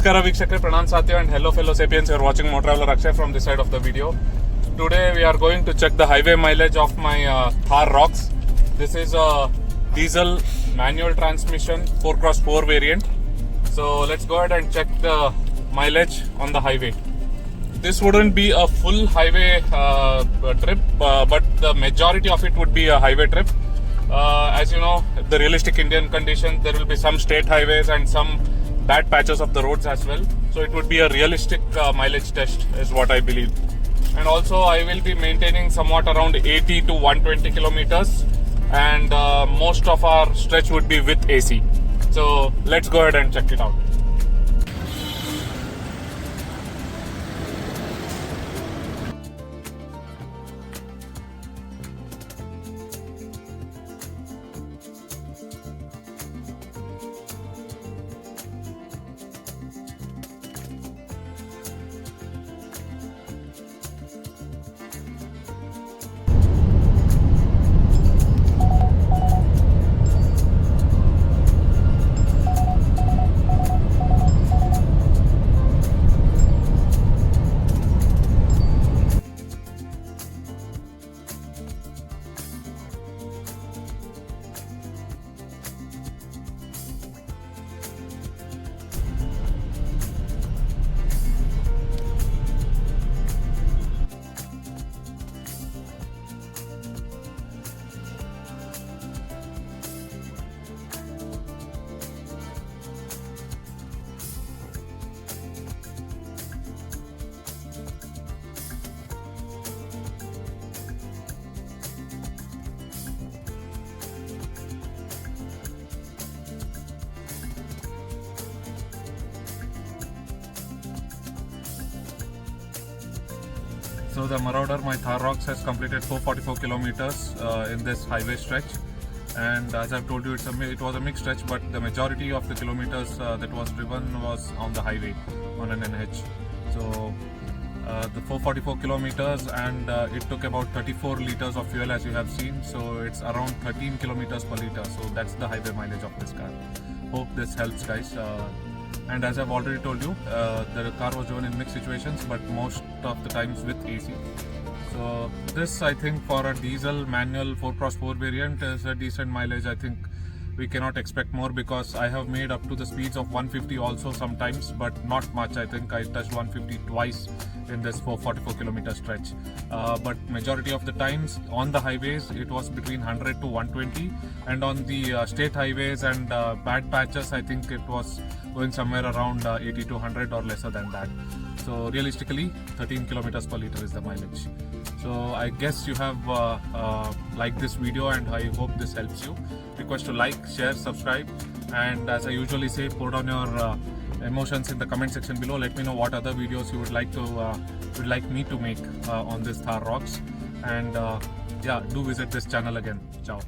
Namaskara Vikshakre, Pranam Satya and hello fellow sapiens. You are watching Motor Traveler Akshay from this side of the video. Today we are going to check the highway mileage of my Thar ROXX. This is a diesel manual transmission 4x4 variant. So let's go ahead and check the mileage on the highway. This wouldn't be a full highway trip, but the majority of it would be a highway trip. As you know, the realistic Indian conditions, there will be some state highways and some bad patches of the roads as well. So it would be a realistic mileage test is what I believe. And also I will be maintaining somewhat around 80 to 120 kilometers and most of our stretch would be with AC. So let's go ahead and check it out. So the Marauder, my Thar ROXX, has completed 444 kilometers in this highway stretch, and as I've told you, it was a mixed stretch, but the majority of the kilometers that was driven was on the highway on an NH. So the 444 kilometers, and it took about 34 liters of fuel, as you have seen. So it's around 13 kilometers per liter. So that's the highway mileage of this car. Hope this helps, guys. And as I've already told you, the car was driven in mixed situations, but most of the times with AC. So this, I think, for a diesel manual 4x4 variant is a decent mileage. I think we cannot expect more because I have made up to the speeds of 150 also sometimes, but not much. I think I touched 150 twice in this 444 kilometer stretch. But majority of the times on the highways it was between 100 to 120, and on the state highways and bad patches I think it was going somewhere around 80 to 100 or lesser than that. So realistically 13 kilometers per liter is the mileage. So I guess you have liked this video and I hope this helps you. Request to like, share, subscribe, and as I usually say, put on your emotions in the comment section below. Let me know what other videos you would like me to make on this Thar ROXX, and yeah, do visit this channel again. Ciao.